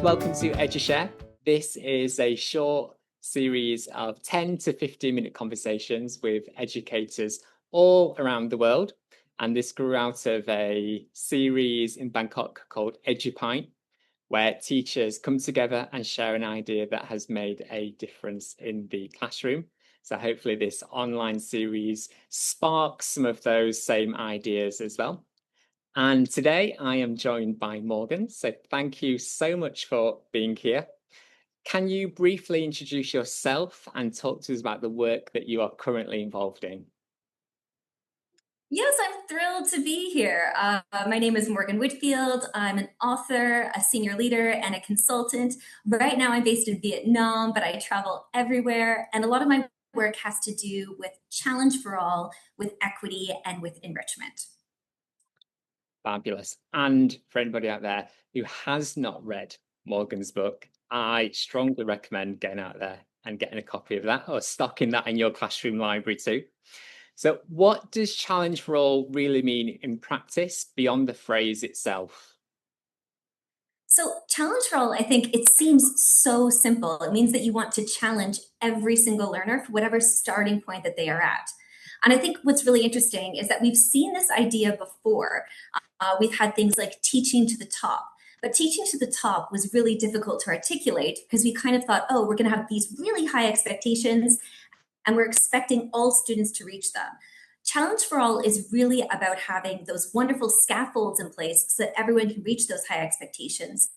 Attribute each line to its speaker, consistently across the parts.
Speaker 1: and welcome to EduShare. This is a short series of 10 to 15-minute conversations with educators all around the world. And this grew out of a series in Bangkok called EduPint, where teachers come together and share an idea that has made a difference in the classroom. So hopefully this online series sparks some of those same ideas as well. And today I am joined by Morgan. So thank you so much for being here. Can you briefly introduce yourself and talk to us about the work that you are currently involved in?
Speaker 2: Yes, I'm thrilled to be here. My name is Morgan Whitfield. I'm an author, a senior leader, and a consultant. Right now, I'm based in Vietnam, but I travel everywhere. And a lot of my work has to do with challenge for all, with equity, and with enrichment.
Speaker 1: Fabulous. And for anybody out there who has not read Morgan's book, I strongly recommend getting out there and getting a copy of that or stocking that in your classroom library too. So what does challenge for all really mean in practice beyond the phrase itself?
Speaker 2: So, challenge for all, I think it seems so simple. It means that you want to challenge every single learner for whatever starting point that they are at. And I think what's really interesting is that we've seen this idea before. We've had things like teaching to the top. But teaching to the top was really difficult to articulate because we kind of thought, oh, we're going to have these really high expectations and we're expecting all students to reach them. Challenge for All is really about having those wonderful scaffolds in place so that everyone can reach those high expectations,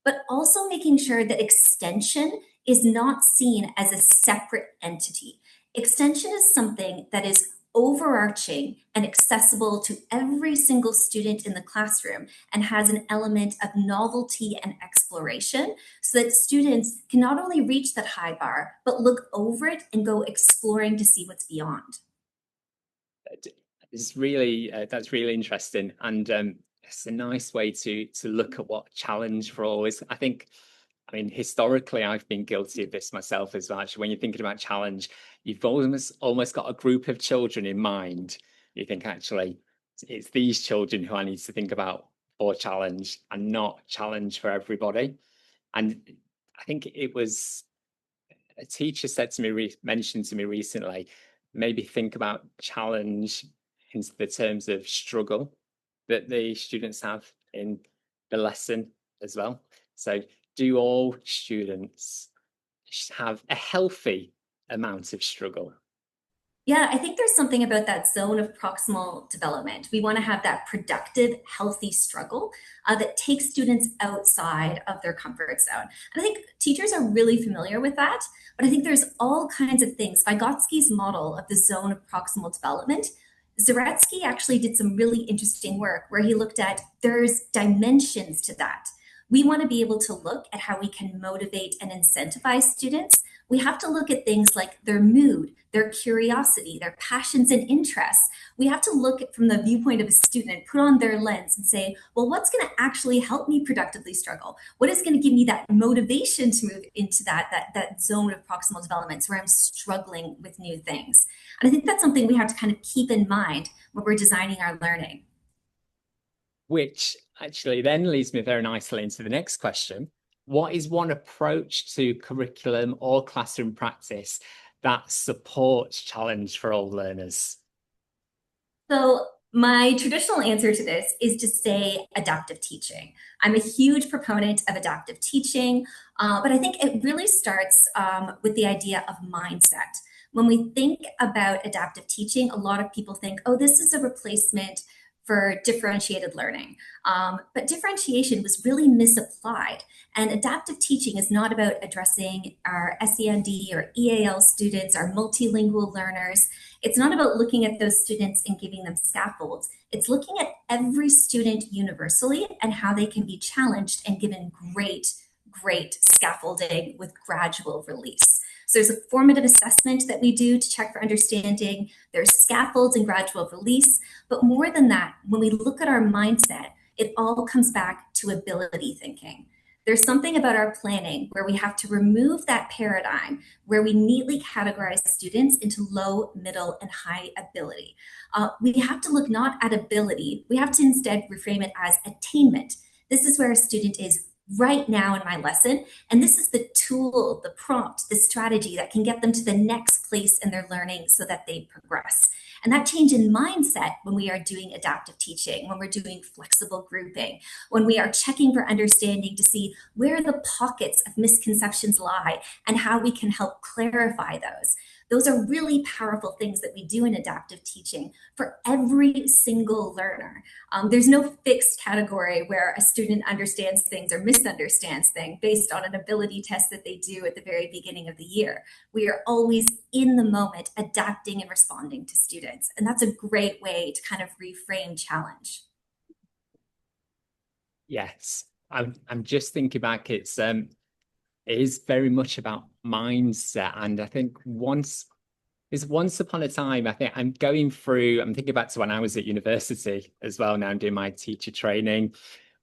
Speaker 2: but also making sure that extension is not seen as a separate entity. Extension is something that is overarching and accessible to every single student in the classroom and has an element of novelty and exploration so that students can not only reach that high bar, but look over it and go exploring to see what's beyond.
Speaker 1: It's really that's really interesting, and it's a nice way to look at what challenge for all is. I mean, historically, I've been guilty of this myself as well. Actually, when you're thinking about challenge, you've almost got a group of children in mind. You think actually it's these children who I need to think about for challenge, and not challenge for everybody. And I think it was a teacher said to me, mentioned to me recently, maybe think about challenge in the terms of struggle that the students have in the lesson as well. So do all students have a healthy amount of struggle?
Speaker 2: Yeah, I think there's something about that zone of proximal development. We want to have that productive, healthy struggle that takes students outside of their comfort zone. And I think teachers are really familiar with that, but I think there's all kinds of things. Vygotsky's model of the zone of proximal development, Zaretsky actually did some really interesting work where he looked at there's dimensions to that. We want to be able to look at how we can motivate and incentivize students. We have to look at things like their mood, their curiosity, their passions and interests. We have to look at from the viewpoint of a student and put on their lens and say, well, what's going to actually help me productively struggle? What is going to give me that motivation to move into that zone of proximal development where I'm struggling with new things? And I think that's something we have to kind of keep in mind when we're designing our learning.
Speaker 1: Which actually then leads me very nicely into the next question. What is one approach to curriculum or classroom practice that supports challenge for all learners?
Speaker 2: So my traditional answer to this is to say adaptive teaching. I'm a huge proponent of adaptive teaching, but I think it really starts with the idea of mindset. When we think about adaptive teaching, a lot of people think, oh, this is a replacement for differentiated learning. But differentiation was really misapplied. And adaptive teaching is not about addressing our SEND or EAL students, our multilingual learners. It's not about looking at those students and giving them scaffolds. It's looking at every student universally and how they can be challenged and given great scaffolding with gradual release. So there's a formative assessment that we do to check for understanding. There's scaffolds and gradual release. But more than that, when we look at our mindset, it all comes back to ability thinking. There's something about our planning where we have to remove that paradigm where we neatly categorize students into low, middle, and high ability. We have to look not at ability, we have to instead reframe it as attainment. This is where a student is right now in my lesson. And this is the tool, the prompt, the strategy that can get them to the next place in their learning so that they progress. And that change in mindset when we are doing adaptive teaching, when we're doing flexible grouping, when we are checking for understanding to see where the pockets of misconceptions lie and how we can help clarify those. Those are really powerful things that we do in adaptive teaching for every single learner. There's no fixed category where a student understands things or misunderstands things based on an ability test that they do at the very beginning of the year. We are always in the moment adapting and responding to students. And that's a great way to kind of reframe challenge.
Speaker 1: Yes, I'm just thinking back. It is very much about mindset, and I think once upon a time, I think I'm thinking back to when I was at university as well. Now I'm doing my teacher training.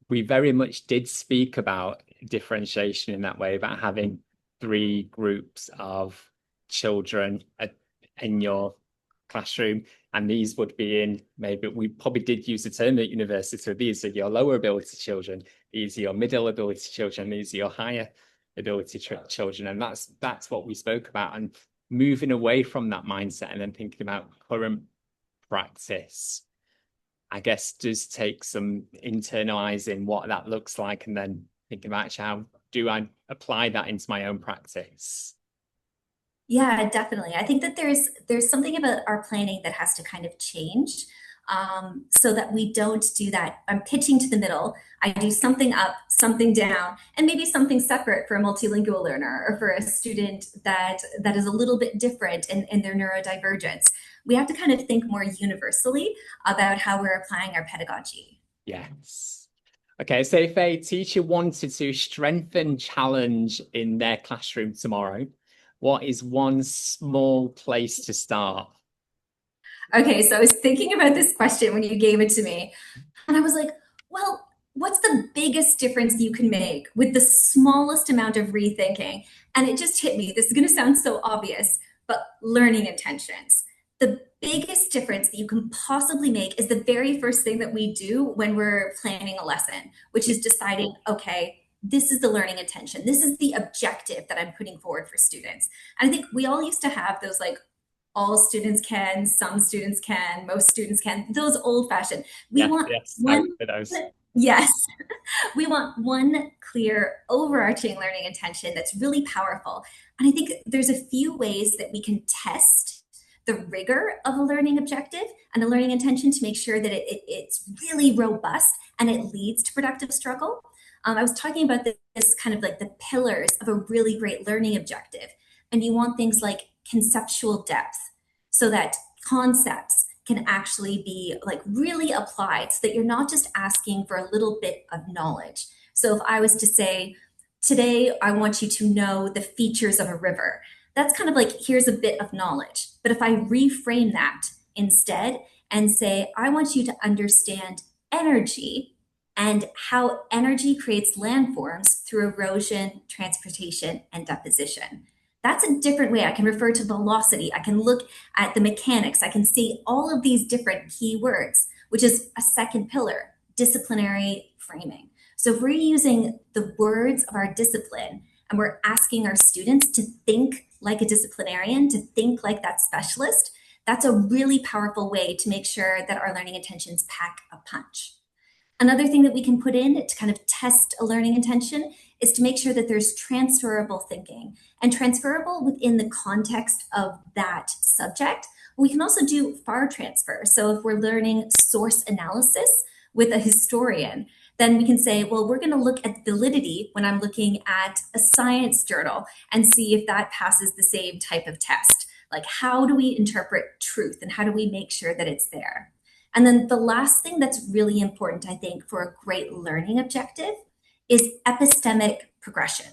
Speaker 1: We very much did speak about differentiation in that way, about having 3 groups of children in your classroom, and these would be in, maybe we probably did use the term at university, so these are your lower ability children, these are your middle ability children, these are your higher ability children, and that's what we spoke about. And moving away from that mindset and then thinking about current practice, I guess, does take some internalizing what that looks like, and then thinking about how do I apply that into my own practice.
Speaker 2: Yeah, definitely. I think that there's something about our planning that has to kind of change, so that we don't do that. I'm pitching to the middle. I do something up, something down, and maybe something separate for a multilingual learner or for a student that is a little bit different in their neurodivergence. We have to kind of think more universally about how we're applying our pedagogy.
Speaker 1: Yes. Okay, so if a teacher wanted to strengthen challenge in their classroom tomorrow, what is one small place to start?
Speaker 2: Okay, so I was thinking about this question when you gave it to me, and I was like, well, what's the biggest difference you can make with the smallest amount of rethinking? And it just hit me. This is going to sound so obvious, but learning intentions. The biggest difference that you can possibly make is the very first thing that we do when we're planning a lesson, which is deciding, okay, this is the learning intention. This is the objective that I'm putting forward for students. And I think we all used to have those like, all students can, some students can, most students can, those old fashioned. We want one, yes, we want one clear overarching learning intention that's really powerful. And I think there's a few ways that we can test the rigor of a learning objective and a learning intention to make sure that it's really robust and it leads to productive struggle. I was talking about this kind of like the pillars of a really great learning objective. And you want things like conceptual depth, so that concepts can actually be like really applied, so that you're not just asking for a little bit of knowledge. So if I was to say, today I want you to know the features of a river, that's kind of like, here's a bit of knowledge. But if I reframe that instead and say, I want you to understand energy and how energy creates landforms through erosion, transportation, and deposition. That's a different way. I can refer to velocity. I can look at the mechanics. I can see all of these different key words, which is a second pillar, disciplinary framing. So if we're using the words of our discipline and we're asking our students to think like a disciplinarian, to think like that specialist, that's a really powerful way to make sure that our learning intentions pack a punch. Another thing that we can put in to kind of test a learning intention is to make sure that there's transferable thinking, and transferable within the context of that subject. We can also do far transfer. So if we're learning source analysis with a historian, then we can say, well, we're going to look at validity when I'm looking at a science journal and see if that passes the same type of test. Like, how do we interpret truth and how do we make sure that it's there? And then the last thing that's really important, I think, for a great learning objective is epistemic progression.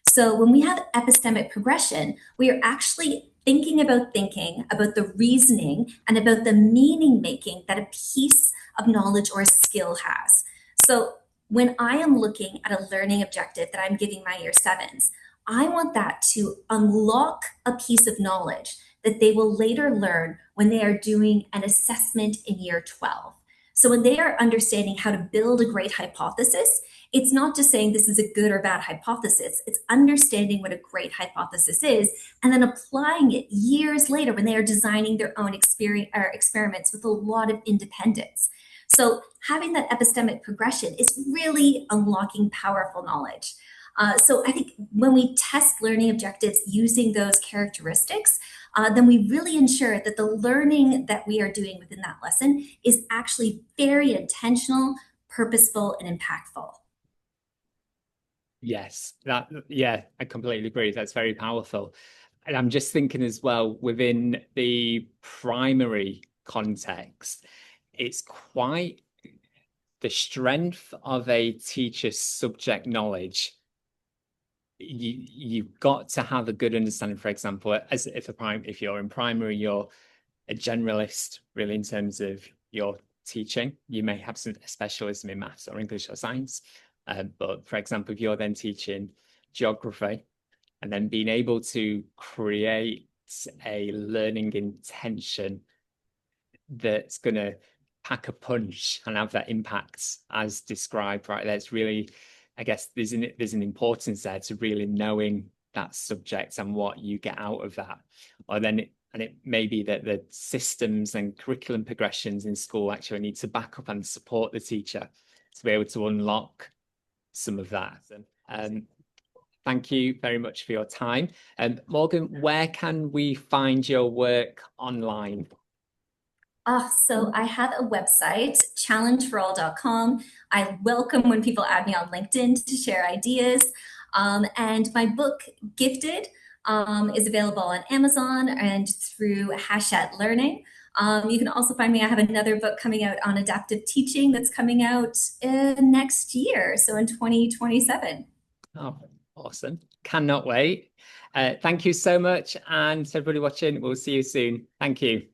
Speaker 2: So when we have epistemic progression, we are actually thinking about the reasoning, and about the meaning making that a piece of knowledge or a skill has. So when I am looking at a learning objective that I'm giving my year sevens, I want that to unlock a piece of knowledge that they will later learn when they are doing an assessment in year 12. So when they are understanding how to build a great hypothesis, it's not just saying this is a good or bad hypothesis, it's understanding what a great hypothesis is and then applying it years later when they are designing their own experiments with a lot of independence. So having that epistemic progression is really unlocking powerful knowledge. So I think when we test learning objectives using those characteristics, then we really ensure that the learning that we are doing within that lesson is actually very intentional, purposeful, and impactful.
Speaker 1: Yes, yeah, I completely agree. That's very powerful. And I'm just thinking as well, within the primary context, it's quite the strength of a teacher's subject knowledge. You've got to have a good understanding, for example, as if you're in primary, you're a generalist, really, in terms of your teaching. You may have some specialism in maths or English or science. But for example, if you're then teaching geography and then being able to create a learning intention that's going to pack a punch and have that impact as described right there, it's really, I guess there's an importance there to really knowing that subject and what you get out of that. Or then it may be that the systems and curriculum progressions in school actually need to back up and support the teacher to be able to unlock some of that. And thank you very much for your time. And Morgan, where can we find your work online?
Speaker 2: So I have a website, challengeforall.com. I welcome when people add me on LinkedIn to share ideas. And my book, Gifted, is available on Amazon and through Hachette Learning. You can also find me. I have another book coming out on adaptive teaching that's coming out next year, so in 2027.
Speaker 1: Oh, awesome. Cannot wait. Thank you so much. And to everybody watching, we'll see you soon. Thank you.